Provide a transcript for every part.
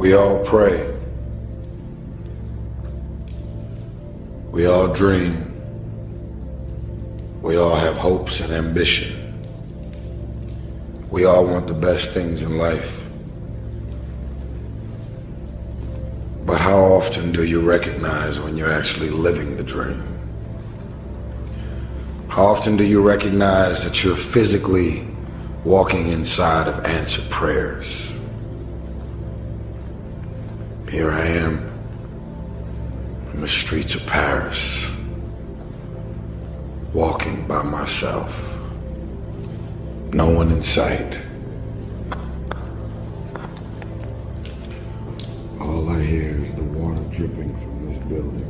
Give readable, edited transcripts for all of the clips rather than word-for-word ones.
We all pray. We all dream. We all have hopes and ambition. We all want the best things in life. But how often do you recognize when you're actually living the dream? How often do you recognize that you're physically walking inside of answered prayers? Here I am in the streets of Paris, walking by myself, no one in sight. All I hear is the water dripping from this building.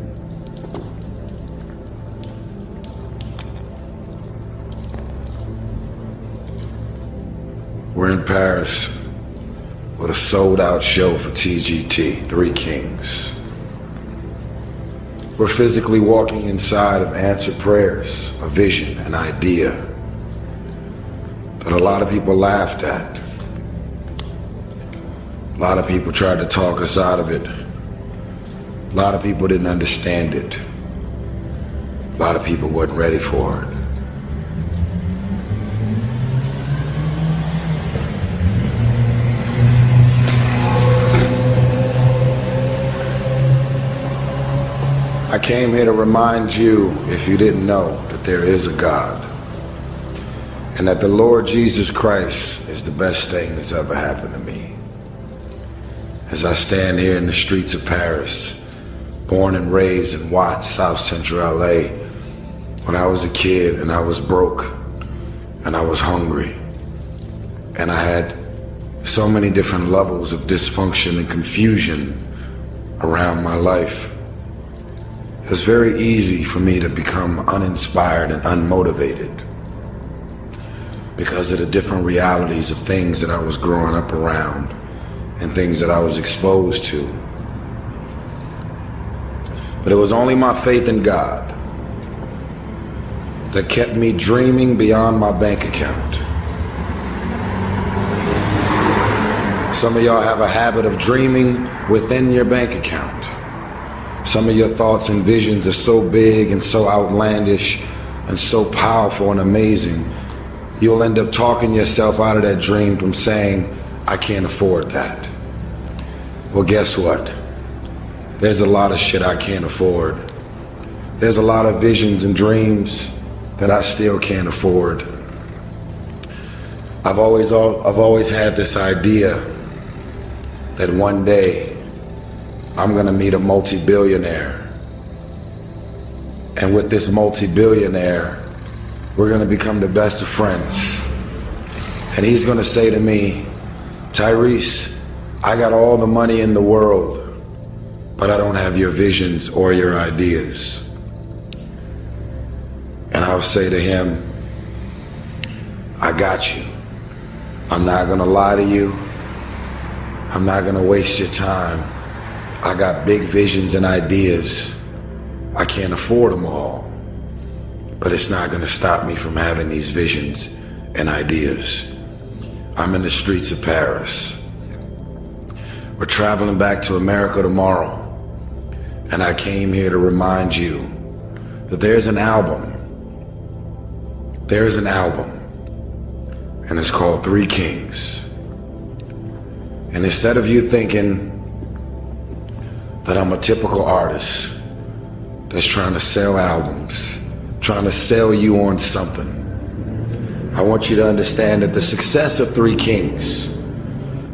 We're in Paris with a sold-out show for TGT, Three Kings. We're physically walking inside of answered prayers, a vision, an idea that a lot of people laughed at. A lot of people tried to talk us out of it. A lot of people didn't understand it. A lot of people weren't ready for it. I came here to remind you, if you didn't know, that there is a God, and that the Lord Jesus Christ is the best thing that's ever happened to me. As I stand here in the streets of Paris, born and raised in Watts, South Central LA, when I was a kid and I was broke and I was hungry and I had so many different levels of dysfunction and confusion around my life, it was very easy for me to become uninspired and unmotivated because of the different realities of things that I was growing up around and things that I was exposed to. But it was only my faith in God that kept me dreaming beyond my bank account. Some of y'all have a habit of dreaming within your bank account. Some of your thoughts and visions are so big and so outlandish and so powerful and amazing, you'll end up talking yourself out of that dream from saying, I can't afford that. Well, guess what? There's a lot of shit I can't afford. There's a lot of visions and dreams that I still can't afford. I've always had this idea that one day I'm gonna meet a multi-billionaire. And with this multi-billionaire, we're gonna become the best of friends. And he's gonna say to me, Tyrese, I got all the money in the world, but I don't have your visions or your ideas. And I'll say to him, I got you. I'm not gonna lie to you. I'm not gonna waste your time. I got big visions and ideas. I can't afford them all, but it's not gonna stop me from having these visions and ideas. I'm in the streets of Paris. We're traveling back to America tomorrow, and I came here to remind you that there's an album. There's an album, and it's called Three Kings. And instead of you thinking that I'm a typical artist that's trying to sell albums, trying to sell you on something, I want you to understand that the success of Three Kings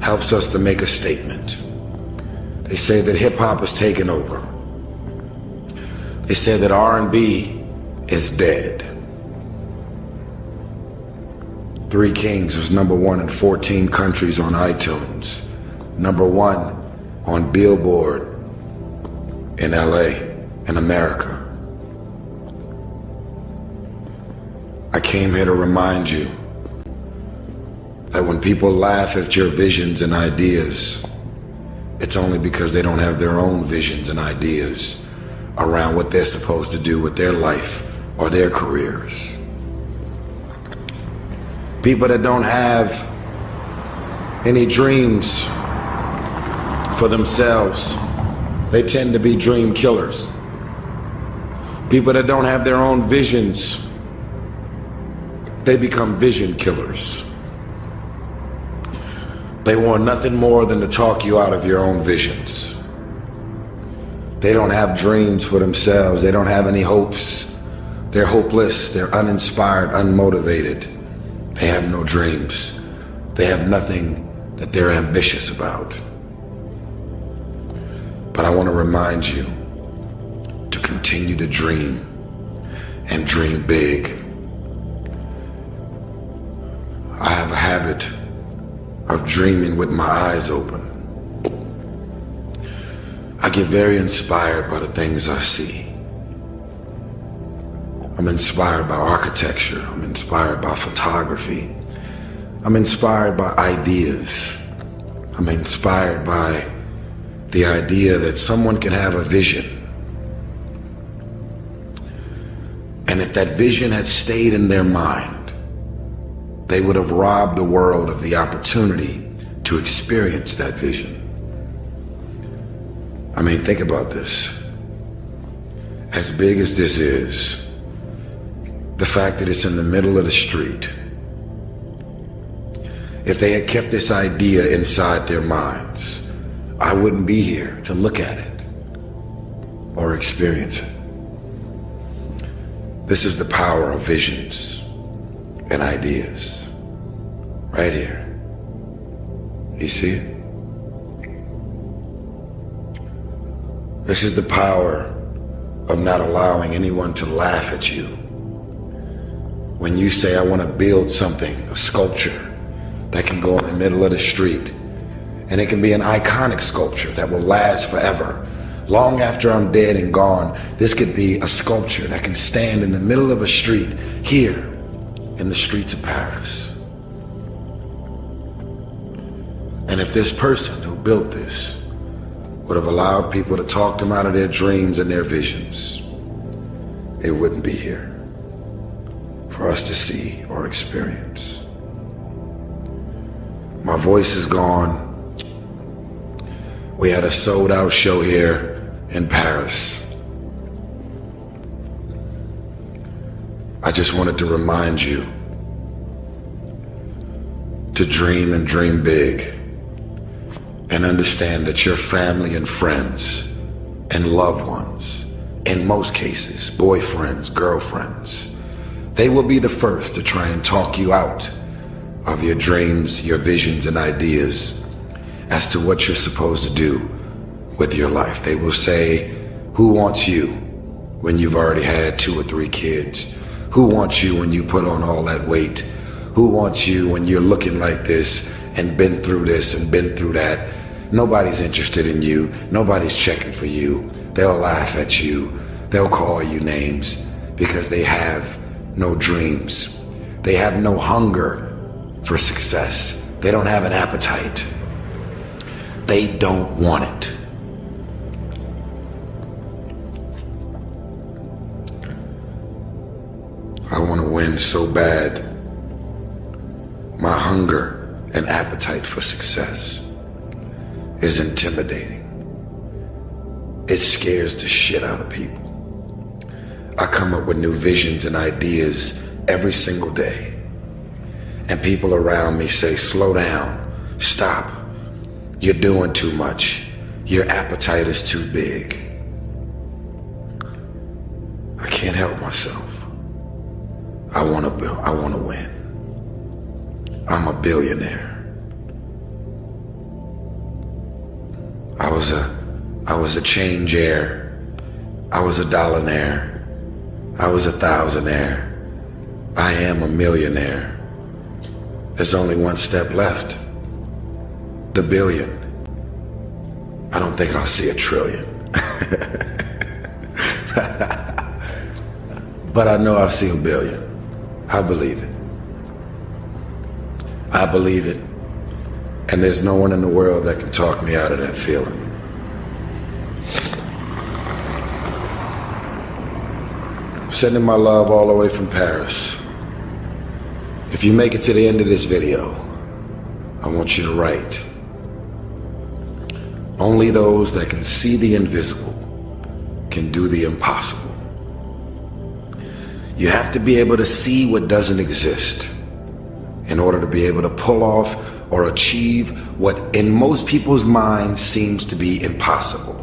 helps us to make a statement. They say that hip-hop has taken over. They say that R&B is dead. Three Kings was #1 in 14 countries on iTunes, #1 on Billboard in LA, in America. I came here to remind you that when people laugh at your visions and ideas, it's only because they don't have their own visions and ideas around what they're supposed to do with their life or their careers. People that don't have any dreams for themselves, they tend to be dream killers. People that don't have their own visions, they become vision killers. They want nothing more than to talk you out of your own visions. They don't have dreams for themselves. They don't have any hopes. They're hopeless. They're uninspired, unmotivated. They have no dreams. They have nothing that they're ambitious about. But I want to remind you to continue to dream and dream big. I have a habit of dreaming with my eyes open. I get very inspired by the things I see. I'm inspired by architecture. I'm inspired by photography. I'm inspired by ideas. I'm inspired by the idea that someone can have a vision. And if that vision had stayed in their mind, they would have robbed the world of the opportunity to experience that vision. I mean, think about this. As big as this is, the fact that it's in the middle of the street, if they had kept this idea inside their minds, I wouldn't be here to look at it or experience it. This is the power of visions and ideas. Right here. You see it? This is the power of not allowing anyone to laugh at you. When you say, I want to build something, a sculpture that can go in the middle of the street, and it can be an iconic sculpture that will last forever. Long after I'm dead and gone, this could be a sculpture that can stand in the middle of a street here in the streets of Paris. And if this person who built this would have allowed people to talk them out of their dreams and their visions, it wouldn't be here for us to see or experience. My voice is gone. We had a sold-out show here in Paris. I just wanted to remind you to dream and dream big, and understand that your family and friends and loved ones, in most cases, boyfriends, girlfriends, they will be the first to try and talk you out of your dreams, your visions and ideas as to what you're supposed to do with your life. They will say, who wants you when you've already had 2 or 3 kids? Who wants you when you put on all that weight? Who wants you when you're looking like this and been through this and been through that? Nobody's interested in you. Nobody's checking for you. They'll laugh at you. They'll call you names because they have no dreams. They have no hunger for success. They don't have an appetite. They don't want it. I want to win so bad. My hunger and appetite for success is intimidating. It scares the shit out of people. I come up with new visions and ideas every single day. And people around me say, slow down, stop. You're doing too much. Your appetite is too big. I can't help myself. I want to win. I'm a billionaire. I was a change heir. I was a dollar-naire. I was a thousandaire. I am a millionaire. There's only one step left. The billion. I don't think I'll see a trillion. But I know I'll see a billion. I believe it. I believe it. And there's no one in the world that can talk me out of that feeling. Sending my love all the way from Paris. If you make it to the end of this video, I want you to write Only those that can see the invisible can do the impossible. You have to be able to see what doesn't exist in order to be able to pull off or achieve what in most people's minds seems to be impossible.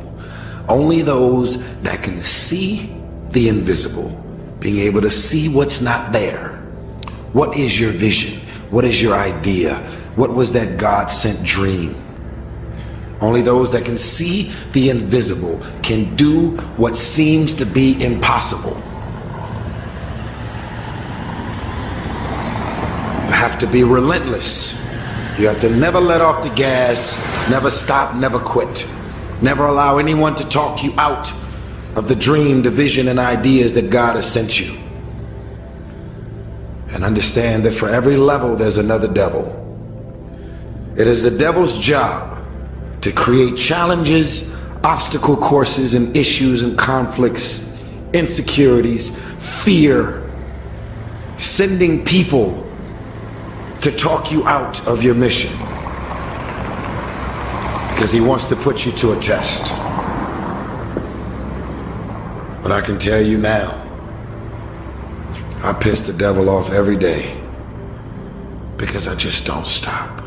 Only those that can see the invisible, being able to see what's not there. What is your vision? What is your idea? What was that God-sent dream? Only those that can see the invisible can do what seems to be impossible. You have to be relentless. You have to never let off the gas, never stop, never quit. Never allow anyone to talk you out of the dream, the vision, and ideas that God has sent you. And understand that for every level, there's another devil. It is the devil's job to create challenges, obstacle courses, and issues and conflicts, insecurities, fear, sending people to talk you out of your mission. Because he wants to put you to a test. But I can tell you now, I piss the devil off every day because I just don't stop.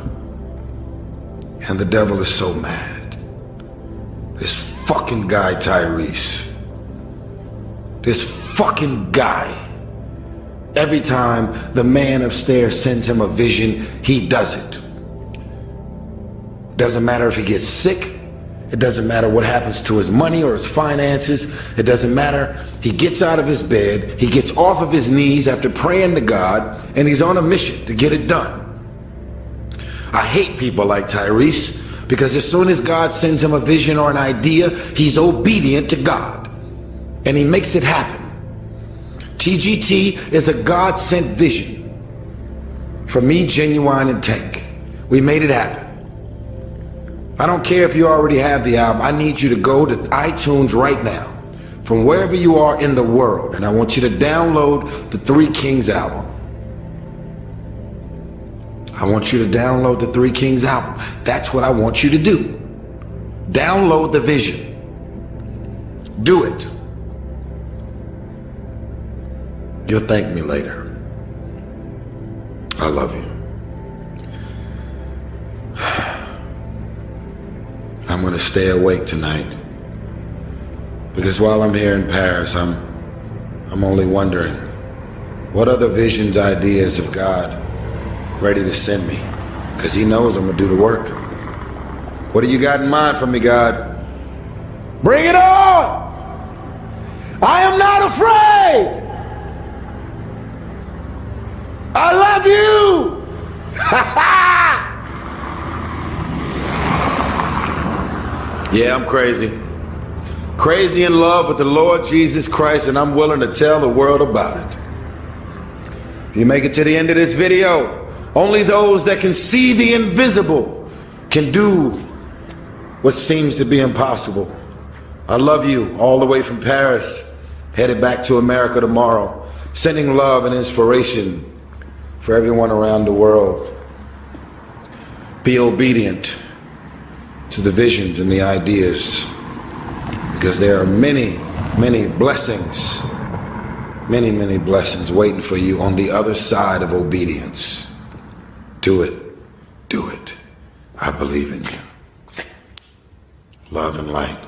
And the devil is so mad. This fucking guy, Tyrese. This fucking guy. Every time the man upstairs sends him a vision, he does it. Doesn't matter if he gets sick. It doesn't matter what happens to his money or his finances. It doesn't matter. He gets out of his bed. He gets off of his knees after praying to God, and he's on a mission to get it done. I hate people like Tyrese because as soon as God sends him a vision or an idea, he's obedient to God and he makes it happen. TGT is a God-sent vision for me, Genuine, and Tank. We made it happen. I don't care if you already have the album. I need you to go to iTunes right now from wherever you are in the world, and I want you to download the Three Kings album. I want you to download the Three Kings album. That's what I want you to do. Download the vision. Do it. You'll thank me later. I love you. I'm going to stay awake tonight because while I'm here in Paris, I'm only wondering what other visions, ideas of God ready to send me, because he knows I'm going to do the work. What do you got in mind for me, God? Bring it on! I am not afraid! I love you! Yeah, I'm crazy. Crazy in love with the Lord Jesus Christ, and I'm willing to tell the world about it. If you make it to the end of this video, only those that can see the invisible can do what seems to be impossible. I love you all the way from Paris, headed back to America tomorrow, sending love and inspiration for everyone around the world. Be obedient to the visions and the ideas, because there are many, many blessings, many, many blessings waiting for you on the other side of obedience. Do it. Do it. I believe in you. Love and light.